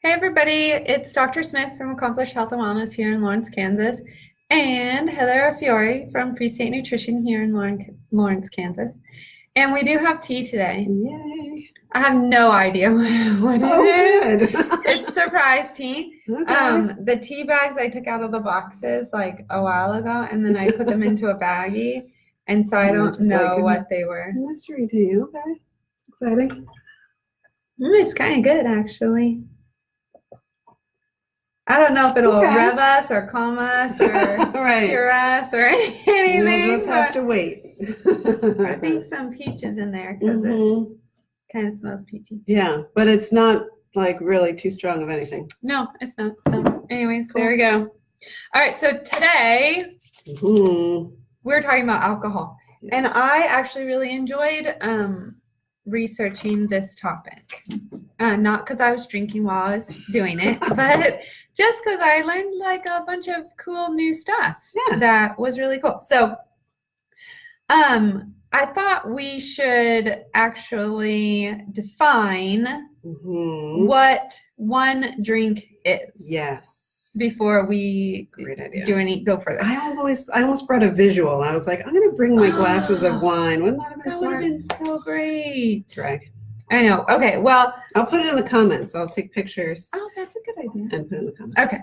Hey everybody, it's Dr. Smith from Accomplished Health and Wellness here in Lawrence, Kansas, and Heather Fiore from Pre-State Nutrition here in Lawrence, Kansas. And we do have tea today. Yay. I have no idea what it is. Good. It's surprise tea. Okay. The tea bags I took out of the boxes like a while ago, and then I put them into a baggie, and so I don't know what they were. Mystery tea. Okay. Exciting. It's kind of good, actually. I don't know if it'll rev us or calm us or cure us or anything. We'll just have to wait. I think some peach is in there because it kind of smells peachy. Yeah, but it's not like really too strong of anything. No, it's not. So anyways, there we go. All right, so today we're talking about alcohol. Yes. And I actually really enjoyed researching this topic. Not because I was drinking while I was doing it, but just because I learned like a bunch of cool new stuff that was really cool. So I thought we should actually define what one drink is. Yes. Before we go further. I almost brought a visual. I was like, I'm going to bring my glasses of wine. Wouldn't that have been smart? That would have been so great. Right. I know. Okay, well. I'll put it in the comments. I'll take pictures. Oh, that's a good idea. And put it in the comments. Okay.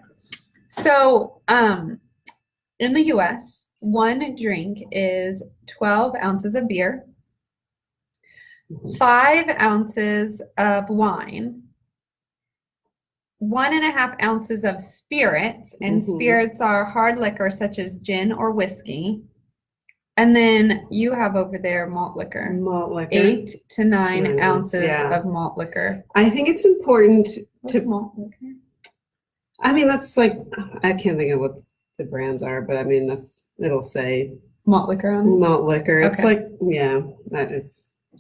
So, in the U.S., one drink is 12 ounces of beer, 5 ounces of wine, 1.5 ounces of spirits, and spirits are hard liquor such as gin or whiskey. And then you have over there malt liquor. Malt liquor. 8 to 9 ounces of malt liquor. I think it's important What's malt liquor? I mean, that's like, I can't think of what the brands are, but I mean, it'll say malt liquor on it? Malt liquor. It's like,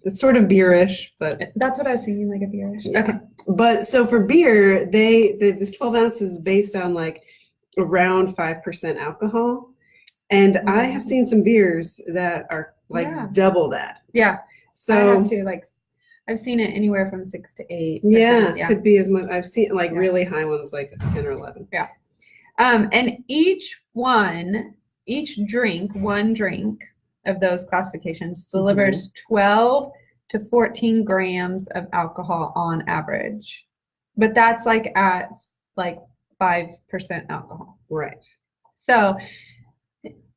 it's sort of beerish, but. That's what I was thinking, like a beerish. Yeah. Okay. But so for beer, this 12 ounces is based on like around 5% alcohol. And I have seen some beers that are like double that. Yeah. So I have too. Like I've seen it anywhere from 6 to 8%. Yeah, could be as much. I've seen like really high ones, like 10 or 11. Yeah. And each drink, one drink of those classifications delivers 12 to 14 grams of alcohol on average. But that's like at like 5% alcohol. Right. So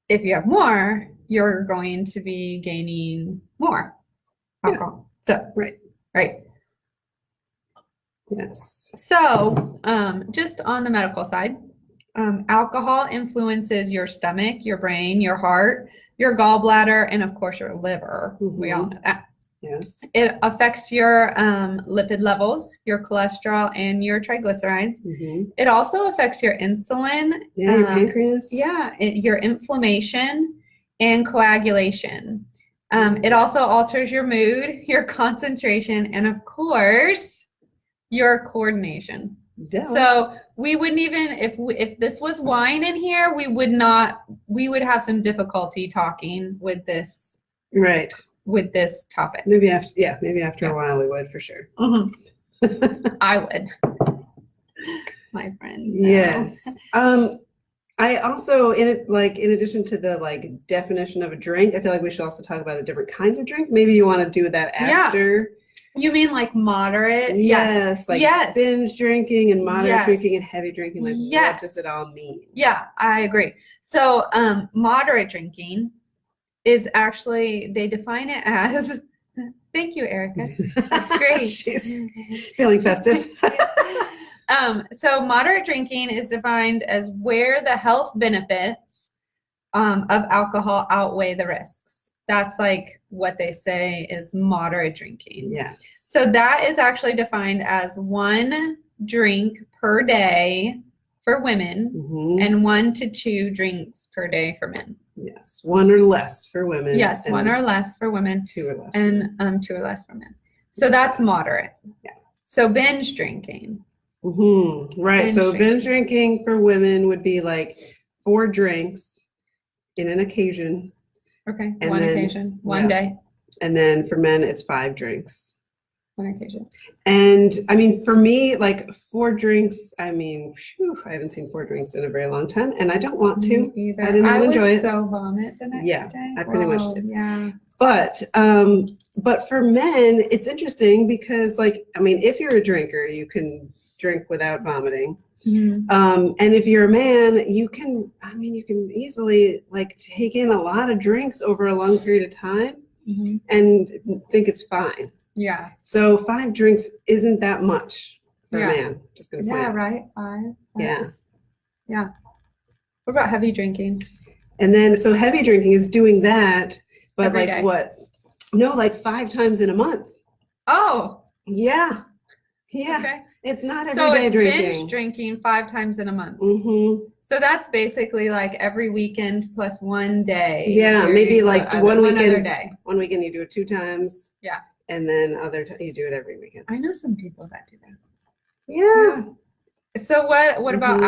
if you have more, you're going to be gaining more alcohol. So, right. Yes. So, just on the medical side, alcohol influences your stomach, your brain, your heart, your gallbladder, and of course your liver. We all know that. Yes. It affects your lipid levels, your cholesterol, and your triglycerides. It also affects your insulin. Your pancreas. Your inflammation and coagulation. It also alters your mood, your concentration, and of course, your coordination. Duh. So we wouldn't even, if this was wine in here, we would have some difficulty talking with this. Right. With this topic. Maybe after a while we would for sure. I would. My friends. Yes. I also, in addition to the definition of a drink, I feel like we should also talk about the different kinds of drink. Maybe you want to do that after. You mean like moderate? Yes. Binge drinking and moderate drinking and heavy drinking. What does it all mean? Yeah, I agree. So moderate drinking is actually, they define it as, thank you, Erica. That's great. She's feeling festive. So moderate drinking is defined as where the health benefits of alcohol outweigh the risks. That's like what they say is moderate drinking. Yes. So that is actually defined as 1 drink per day for women and 1 to 2 drinks per day for men. Yes, 1 or less for women. Yes, 1 or less for women. 2 or less. And 2 or less for men. So that's moderate. Yeah. So binge drinking. Right. Binge drinking for women would be like 4 drinks in an occasion. Okay. One occasion, one day. And then for men, it's 5 drinks. on occasion. And I mean, for me, like 4 drinks, I mean, I haven't seen 4 drinks in a very long time, and I don't want to. Me either. I did not enjoy it. So vomit the next day. I pretty much did. Yeah. But for men, it's interesting because, like, I mean, if you're a drinker, you can drink without vomiting. Mm-hmm. And if you're a man, you can easily like take in a lot of drinks over a long period of time and think it's fine. Yeah. So 5 drinks isn't that much for a man. Just gonna point out. Right. 5. Yeah. Yeah. What about heavy drinking? And then, so heavy drinking is doing that, but every like day. what? No, like 5 times in a month. Oh. Yeah. Yeah. Okay. It's not every so day it's drinking. binge drinking 5 times in a month. Mm-hmm. So that's basically like every weekend plus one day. Yeah, maybe like one weekend. Other day. One weekend you do it 2 times. Yeah. And then you do it every weekend. I know some people that do that. Yeah. So what about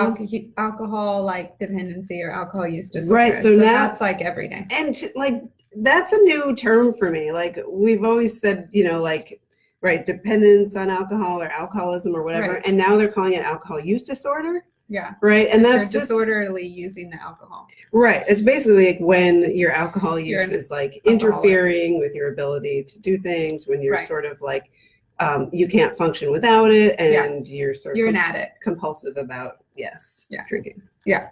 alcohol like dependency or alcohol use disorder? Right. So now that's like every day. And like that's a new term for me. Like we've always said, like dependence on alcohol or alcoholism or whatever, and now they're calling it alcohol use disorder. Yeah. Right. And that's just disorderly using the alcohol. Right. It's basically like when your alcohol use is like interfering with your ability to do things, when you're sort of like you can't function without it, and you're an addict, compulsive about drinking. Yeah.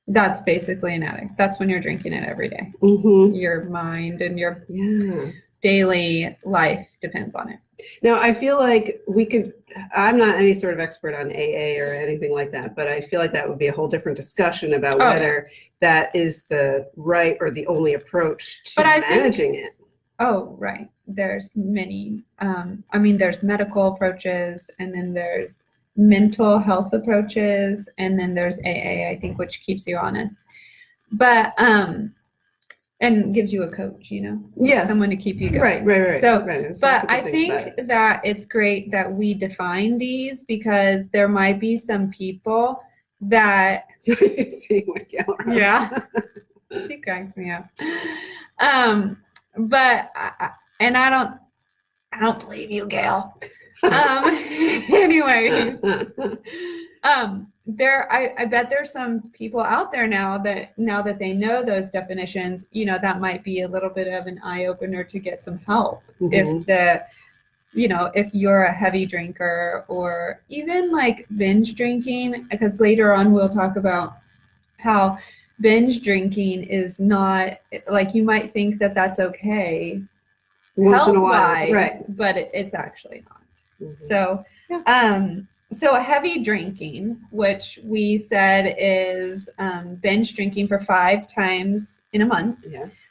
That's basically an addict. That's when you're drinking it every day. Your mind and your daily life depends on it. Now, I feel like I'm not any sort of expert on AA or anything like that, but I feel like that would be a whole different discussion about whether that is the right or the only approach to managing it. Oh, right. There's many. There's medical approaches, and then there's mental health approaches, and then there's AA, I think, which keeps you honest. But and gives you a coach, someone to keep you going. Right. So, but I think that it's great that we define these because there might be some people that seeing what she cracks me up. But I don't believe you, Gail. Anyways, I bet there's some people out there now that they know those definitions, that might be a little bit of an eye opener to get some help. If you're a heavy drinker or even like binge drinking, because later on we'll talk about how binge drinking is not like, you might think that that's okay once in a while, but it's actually not. So heavy drinking, which we said is binge drinking for 5 times in a month. Yes.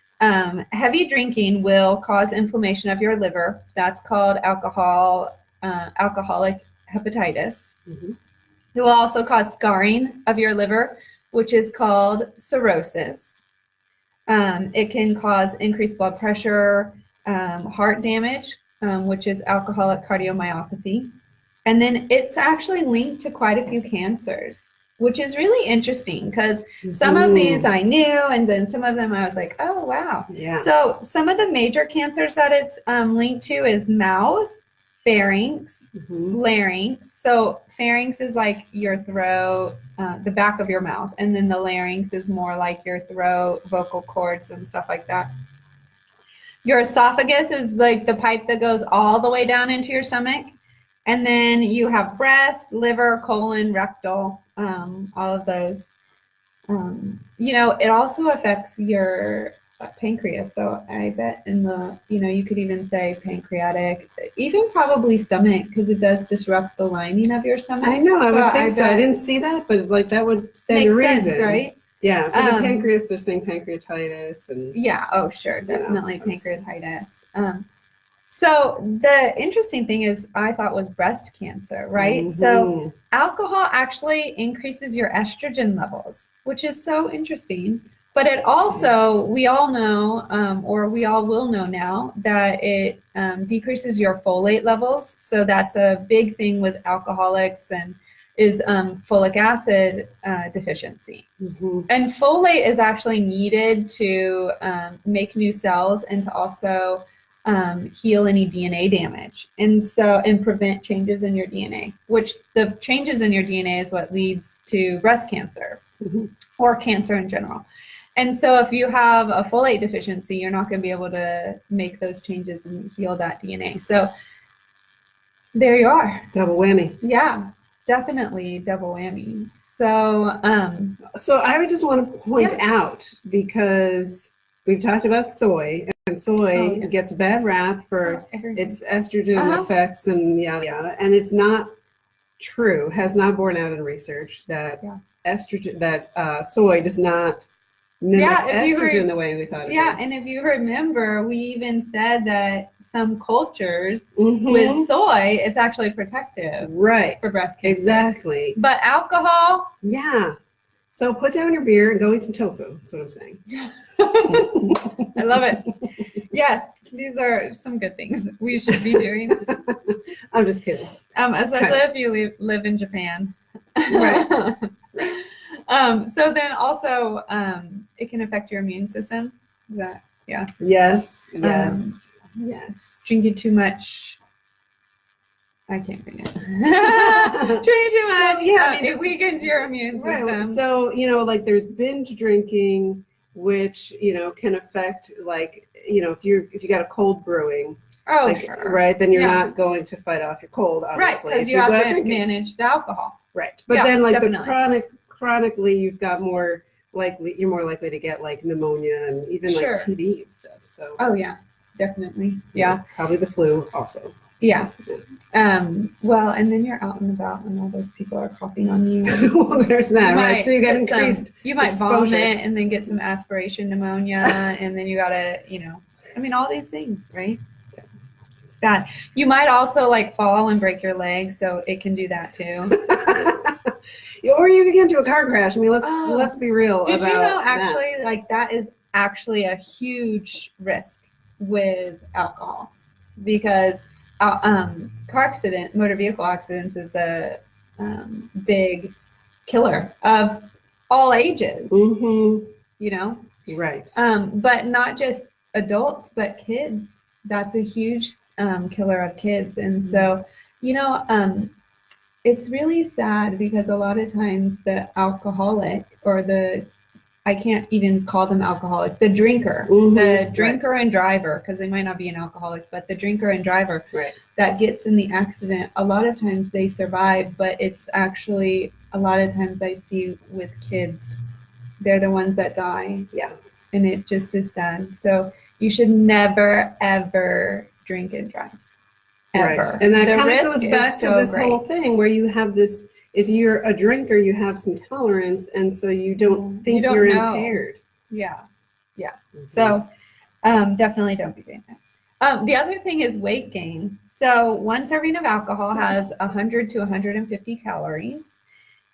Heavy drinking will cause inflammation of your liver. That's called alcoholic hepatitis. It will also cause scarring of your liver, which is called cirrhosis. It can cause increased blood pressure, heart damage, which is alcoholic cardiomyopathy. And then it's actually linked to quite a few cancers, which is really interesting because some of these I knew, and then some of them I was like, oh, wow. Yeah. So some of the major cancers that it's linked to is mouth, pharynx, larynx. So pharynx is like your throat, the back of your mouth, and then the larynx is more like your throat, vocal cords, and stuff like that. Your esophagus is like the pipe that goes all the way down into your stomach. And then you have breast, liver, colon, rectal, all of those. It also affects your pancreas. So I bet you could even say pancreatic, even probably stomach, because it does disrupt the lining of your stomach. I know, I would think so. I didn't see that, but like that would stand to reason. Sense, right? Yeah, for the pancreas, they're saying pancreatitis. Oh, sure, definitely pancreatitis. So the interesting thing is, I thought was breast cancer, right? So alcohol actually increases your estrogen levels, which is so interesting. But it also, we all know, or we all will know now, that it decreases your folate levels. So that's a big thing with alcoholics and is folic acid deficiency. And folate is actually needed to make new cells and to also heal any DNA damage, and prevent changes in your DNA, which the changes in your DNA is what leads to breast cancer or cancer in general. And so if you have a folate deficiency, you're not going to be able to make those changes and heal that DNA. So there you are. Double whammy. Yeah, definitely double whammy. So so I would just want to point out, because we've talked about soy, and soy gets a bad rap for its estrogen effects and yada yada, and it's not true, has not borne out in research that estrogen, that soy does not mimic estrogen the way we thought it did. And if you remember, we even said that some cultures with soy, it's actually protective for breast cancer. Exactly. But alcohol? Yeah. So put down your beer and go eat some tofu. That's what I'm saying. I love it. Yes, these are some good things we should be doing. I'm just kidding. Especially if you live in Japan. Right. So then also, it can affect your immune system. Is that, Yes. Drinking too much. I can't bring it. Drinking too much. It weakens your immune system. Right. So, like there's binge drinking, which, can affect, like, if you got a cold brewing. Oh, like, sure. Right. Then you're not going to fight off your cold, obviously. Right. Because you have to manage the alcohol. Right. But then like the chronically, you've got you're more likely to get like pneumonia and even like TB and stuff. So. Oh yeah, definitely. Yeah. Probably the flu also. Yeah. Well, and then you're out and about and all those people are coughing on you. Well, there's that, right? So you get increased you might exposure. vomit and then get some aspiration pneumonia and then you gotta, all these things, right? It's bad. You might also like fall and break your leg, so it can do that too. Or you can get into a car crash. I mean, let's be real. Did you know actually like that is actually a huge risk with alcohol, because motor vehicle accidents is a big killer of all ages. Right. But not just adults, but kids. That's a huge killer of kids. And so, it's really sad because a lot of times the alcoholic or I can't even call them alcoholic, the drinker, and driver, because they might not be an alcoholic, but the drinker and driver that gets in the accident, a lot of times they survive, but it's actually, a lot of times I see with kids, they're the ones that die. Yeah. And it just is sad. So you should never, ever drink and drive. Ever. Right. And that kind of goes back to this whole thing where you have this, if you're a drinker, you have some tolerance, and so you don't think you're impaired. Yeah. Yeah. So definitely don't be doing that. The other thing is weight gain. So one serving of alcohol has 100 to 150 calories.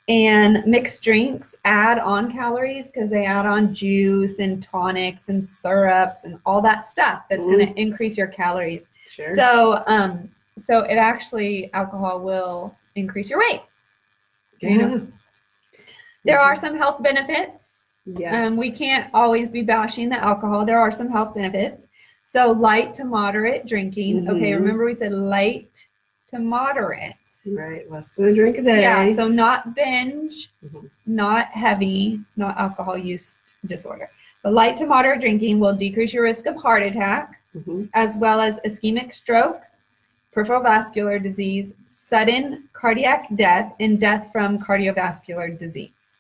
And mixed drinks add on calories because they add on juice and tonics and syrups and all that stuff that's going to increase your calories. Sure. So it actually, alcohol will increase your weight. Yeah. There are some health benefits. Yes. We can't always be bashing the alcohol. There are some health benefits. So light to moderate drinking. Okay, remember we said light to moderate. Right, less than a drink a day. Yeah, so not binge, not heavy, not alcohol use disorder. But light to moderate drinking will decrease your risk of heart attack, as well as ischemic stroke, peripheral vascular disease, sudden cardiac death, and death from cardiovascular disease.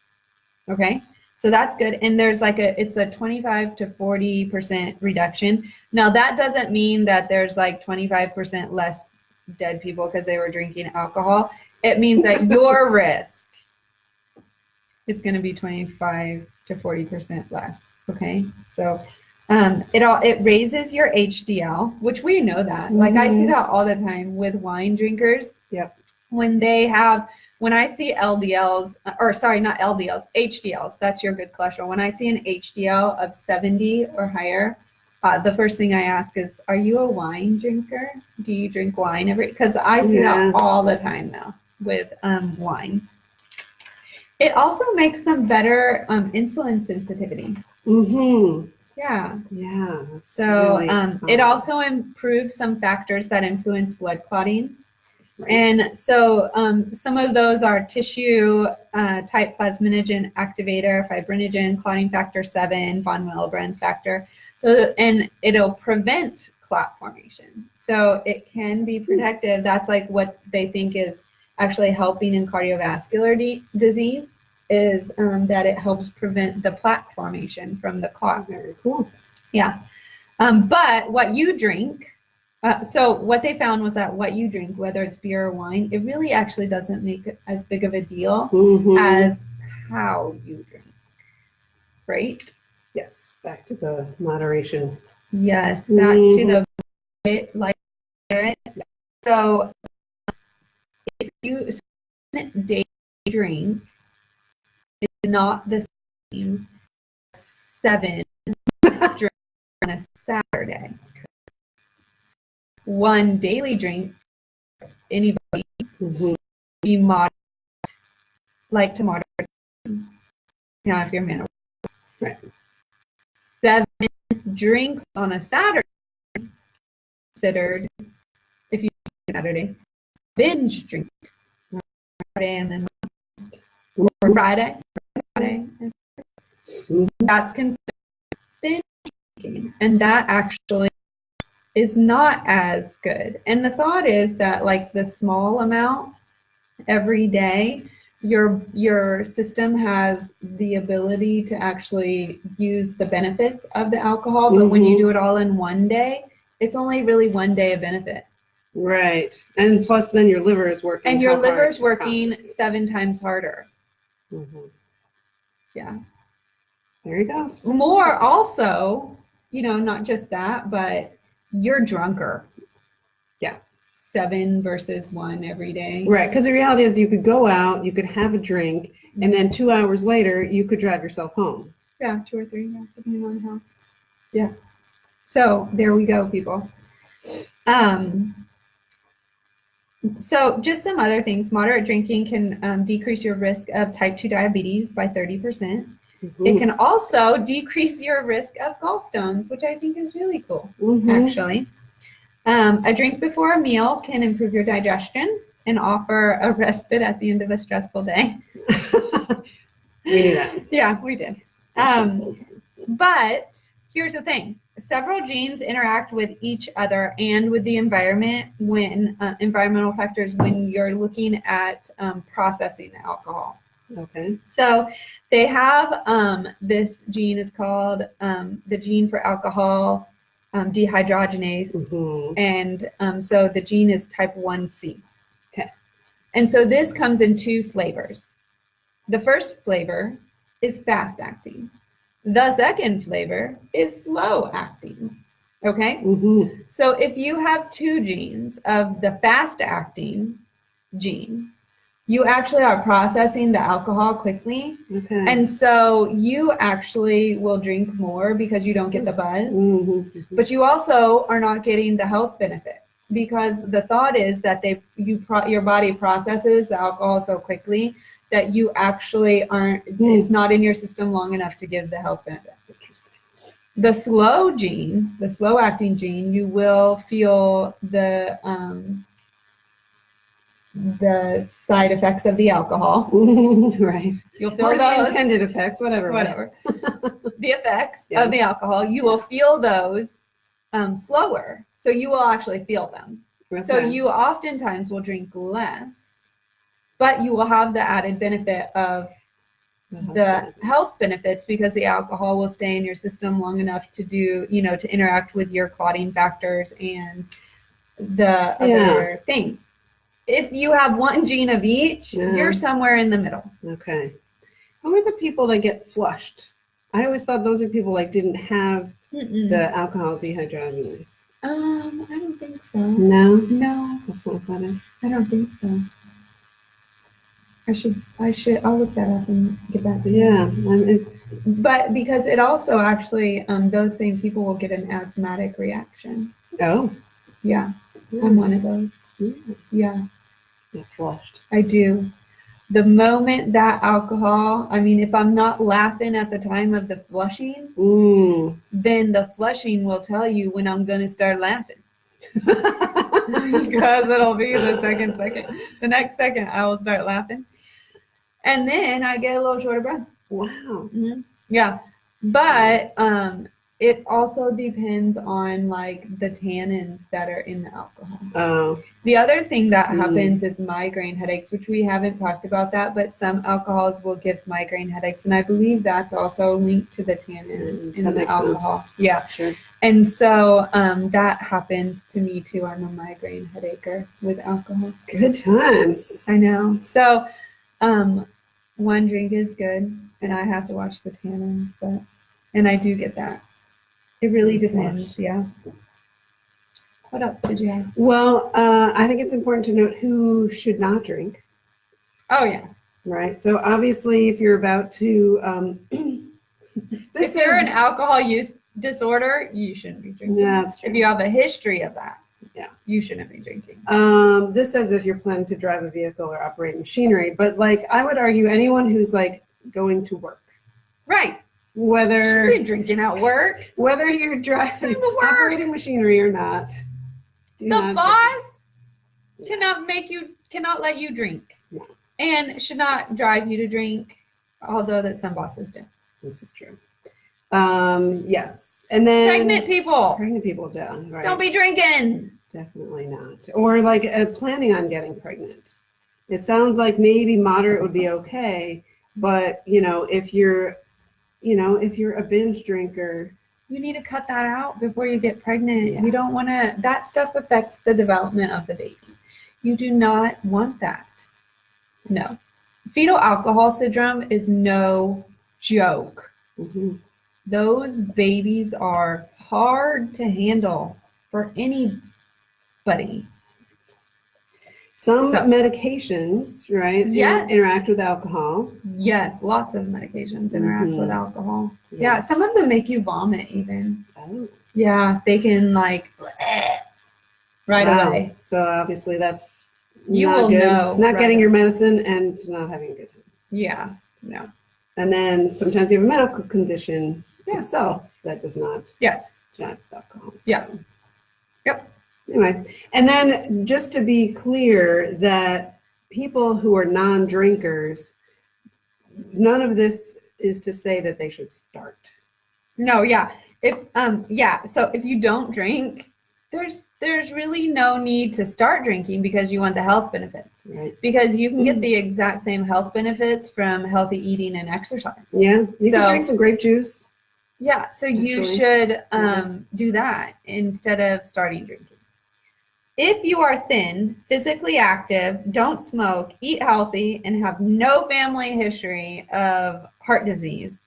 Okay, so that's good. And there's it's a 25 to 40% reduction. Now that doesn't mean that there's like 25% less dead people because they were drinking alcohol. It means that your risk is going to be 25 to 40% less. Okay, so it raises your HDL, which we know that. Like I see that all the time with wine drinkers. Yep. When I see LDLs, or sorry, not LDLs, HDLs, that's your good cholesterol. When I see an HDL of 70 or higher, the first thing I ask is, are you a wine drinker? Do you drink wine because I see that all the time now with wine. It also makes some better insulin sensitivity. Yeah. Yeah. So it also improves some factors that influence blood clotting. Right. And so some of those are tissue type plasminogen activator, fibrinogen, clotting factor 7, von Willebrand's factor. So, and it'll prevent clot formation. So it can be protective. That's like what they think is actually helping in cardiovascular disease, is that it helps prevent the plaque formation from the clot. Very cool. Yeah. But what you drink, so what they found was that what you drink, whether it's beer or wine, it really actually doesn't make it as big of a deal as how you drink, right? Yes, back to the moderation. Yes, back to the like. So if you day drink, it's not the same 7 drink on a Saturday. One daily drink, anybody be moderate, like to moderate. Now, if you're a man, right. 7 drinks on a Saturday considered, if you Saturday, binge drink Friday and then or Friday. That's considered binge drinking, and that actually is not as good. And the thought is that like the small amount every day, your system has the ability to actually use the benefits of the alcohol, but when you do it all in one day, it's only really one day of benefit. Right. And plus then your liver is working. And your liver is working 7 times harder. Yeah. There you go. More also, you know, not just that, but you're drunker. Yeah. 7 versus 1 every day. Right. Because the reality is you could go out, you could have a drink, and then 2 hours later, you could drive yourself home. Yeah, 2 or 3, yeah, depending on how. Yeah. So there we go, people. So just some other things. Moderate drinking can decrease your risk of type 2 diabetes by 30%. It can also decrease your risk of gallstones, which I think is really cool, actually. A drink before a meal can improve your digestion and offer a respite at the end of a stressful day. We knew that. Yeah, we did. But here's the thing. Several genes interact with each other and with the environment when environmental factors when you're looking at processing alcohol. Okay. So they have this gene, it's called the gene for alcohol dehydrogenase. And so the gene is type 1C. Okay. And so this comes in 2 flavors. The first flavor is fast acting. The second flavor is slow acting. Okay? So if you have 2 genes of the fast acting gene, you actually are processing the alcohol quickly. Okay. And so you actually will drink more because you don't get the buzz. But you also are not getting the health benefits, because the thought is that your body processes the alcohol so quickly that you actually aren't, it's not in your system long enough to give the health benefits. Interesting. The slow gene, the slow acting gene, you will feel the side effects of the alcohol. Right. You'll feel the intended effects, whatever. The effects of the alcohol, you will feel those slower. So you will actually feel them. Okay. So you oftentimes will drink less, but you will have the added benefit of the health benefits because the alcohol will stay in your system long enough to do, to interact with your clotting factors and the other things. If you have 1 gene of each, you're somewhere in the middle. Okay. Who are the people that get flushed? I always thought those are people like didn't have the alcohol dehydrogenase. I don't think so. No? No. That's not what that is. I don't think so. I'll look that up and get back to you. Yeah. But because it also actually, those same people will get an asthmatic reaction. Oh. Yeah. I'm one of those. Yeah. Get flushed. I do. The moment that alcohol, I mean, if I'm not laughing at the time of the flushing, then the flushing will tell you when I'm going to start laughing. Because it'll be the second. The next second, I will start laughing. And then I get a little short of breath. Wow. Yeah. But it also depends on like the tannins that are in the alcohol. Oh. The other thing that happens is migraine headaches, which we haven't talked about that, but some alcohols will give migraine headaches. And I believe that's also linked to the tannins in the alcohol. Sense. Yeah. Sure. And so that happens to me too. I'm a migraine headacher with alcohol. Good times. I know. So one drink is good, and I have to watch the tannins, and I do get that. It really depends, yeah. What else did you have? Well, I think it's important to note who should not drink. Oh, yeah. Right. So obviously, if you're about to, if you're an alcohol use disorder, you shouldn't be drinking. Yeah, that's true. If you have a history of that, yeah, you shouldn't be drinking. This says if you're planning to drive a vehicle or operate machinery, but like I would argue anyone who's like going to work. Right. Whether you're drinking at work, whether you're driving, operating machinery or not, the boss cannot let you drink, and should not drive you to drink. Although that some bosses do. This is true. Yes, and then pregnant people do. Right. Don't be drinking. Definitely not. Or like planning on getting pregnant. It sounds like maybe moderate would be okay, but if you're a binge drinker, you need to cut that out before you get pregnant. Yeah. You don't want to, that stuff affects the development of the baby. You do not want that. No. Fetal alcohol syndrome is no joke. Those babies are hard to handle for anybody. Some medications, right? Yes. Interact with alcohol. Yes, lots of medications interact with alcohol. Yes. Yeah, some of them make you vomit even. Oh. Yeah, they can like right away. So obviously that's you not will good. know. Not getting your medicine and not having a good time. Yeah, no. And then sometimes you have a medical condition itself that does not jack alcohol. So. Yeah. Yep. Anyway, and then just to be clear that people who are non-drinkers, none of this is to say that they should start. No, yeah. So if you don't drink, there's really no need to start drinking because you want the health benefits. Right. Because you can get the exact same health benefits from healthy eating and exercise. Yeah. You can drink some grape juice. Yeah, so you should do that instead of starting drinking. If you are thin, physically active, don't smoke, eat healthy, and have no family history of heart disease,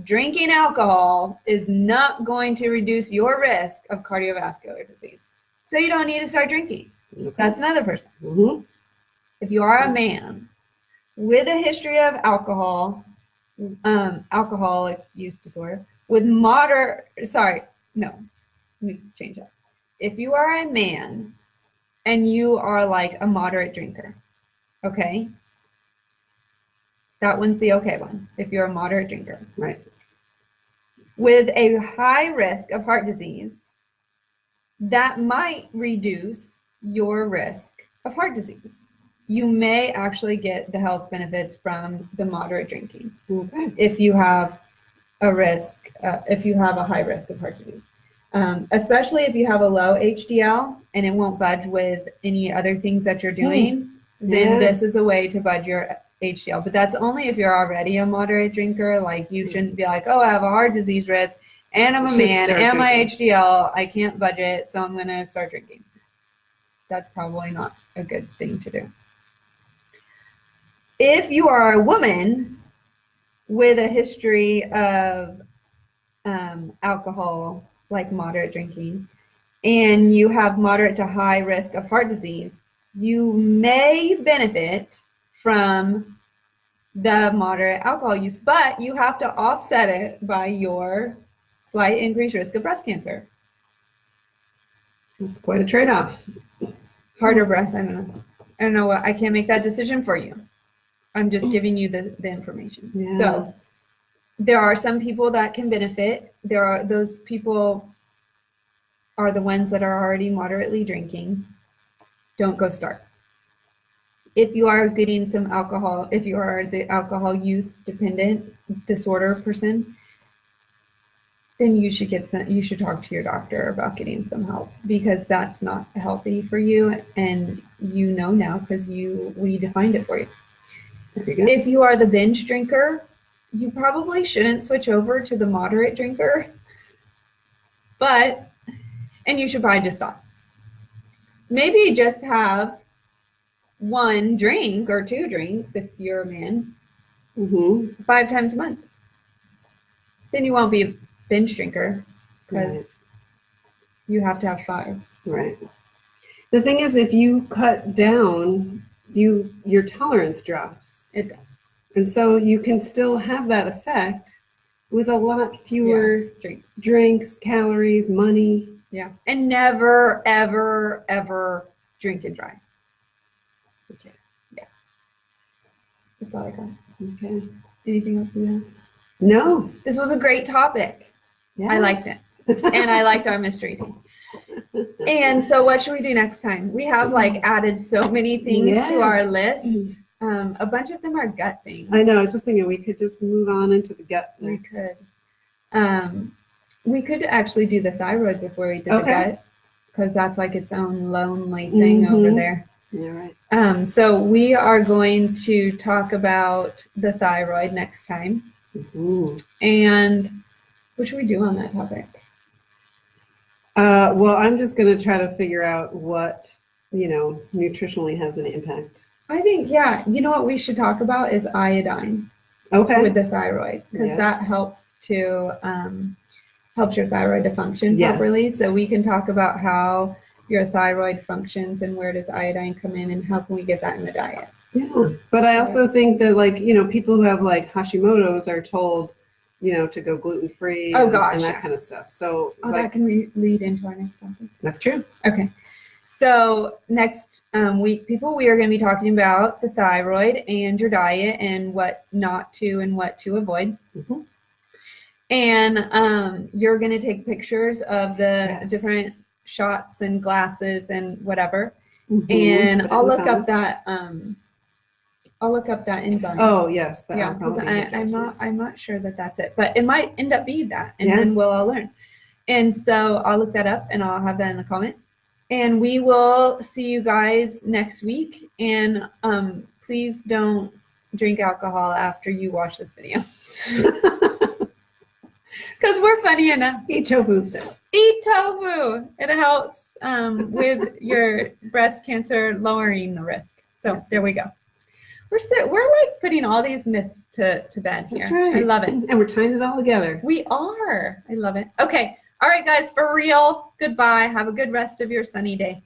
drinking alcohol is not going to reduce your risk of cardiovascular disease. So you don't need to start drinking. Okay. That's another person. If you are a man with a history of alcoholic use disorder, with let me change that. If you are a man and you are like a moderate drinker, okay? That one's the okay one, if you're a moderate drinker. Right. With a high risk of heart disease, that might reduce your risk of heart disease. You may actually get the health benefits from the moderate drinking. Okay. If you have a high risk of heart disease. Especially if you have a low HDL and it won't budge with any other things that you're doing, then this is a way to budge your HDL. But that's only if you're already a moderate drinker. Like you shouldn't be like, oh, I have a heart disease risk and I'm a man and my HDL, I can't budge it, so I'm going to start drinking. That's probably not a good thing to do. If you are a woman with a history of alcohol, like moderate drinking, and you have moderate to high risk of heart disease, you may benefit from the moderate alcohol use, but you have to offset it by your slight increased risk of breast cancer. It's quite a trade-off. Heart or breast, I don't know. I can't make that decision for you. I'm just giving you the information. Yeah. So there are some people that can benefit. Those people are the ones that are already moderately drinking. Don't go start. If you are getting some alcohol, if you are the alcohol use dependent disorder person, then you should talk to your doctor about getting some help, because that's not healthy for you, and you know now because we defined it for you. There you go. If you are the binge drinker, you probably shouldn't switch over to the moderate drinker, and you should probably just stop. Maybe just have 1 drink or 2 drinks if you're a man, 5 times a month. Then you won't be a binge drinker, because you have to have 5. Right. The thing is, if you cut down, your tolerance drops. It does. And so you can still have that effect with a lot fewer drinks, calories, money. Yeah. And never, ever, ever drink and drive. Yeah. That's all I got. Okay. Anything else you have? No. This was a great topic. Yeah. I liked it. And I liked our mystery team. And so what should we do next time? We have added so many things to our list. A bunch of them are gut things. I know. I was just thinking we could just move on into the gut next. We could. We could actually do the thyroid before we did the gut, because that's its own lonely thing over there. Yeah, right. So we are going to talk about the thyroid next time. And what should we do on that topic? Well, I'm just going to try to figure out what, nutritionally has an impact. I think, you know what we should talk about is iodine. With the thyroid, because that helps to helps your thyroid to function properly. So we can talk about how your thyroid functions and where does iodine come in and how can we get that in the diet. Yeah, but I also think that people who have Hashimoto's are told, to go gluten-free and that kind of stuff. So that can lead into our next topic. That's true. Okay. So next week, people, we are going to be talking about the thyroid and your diet and what not to and what to avoid. And you're going to take pictures of the different shots and glasses and whatever. And I'll look up that enzyme. Oh yes, because I'm not sure that that's it, but it might end up being that, and then we'll all learn. And so I'll look that up and I'll have that in the comments. And we will see you guys next week. And please don't drink alcohol after you watch this video. Because we're funny enough. Eat tofu instead. Eat tofu. It helps with your breast cancer, lowering the risk. So there we go. We're putting all these myths to bed here. That's right. I love it. And we're tying it all together. We are. I love it. Okay. All right, guys, for real. Goodbye. Have a good rest of your sunny day.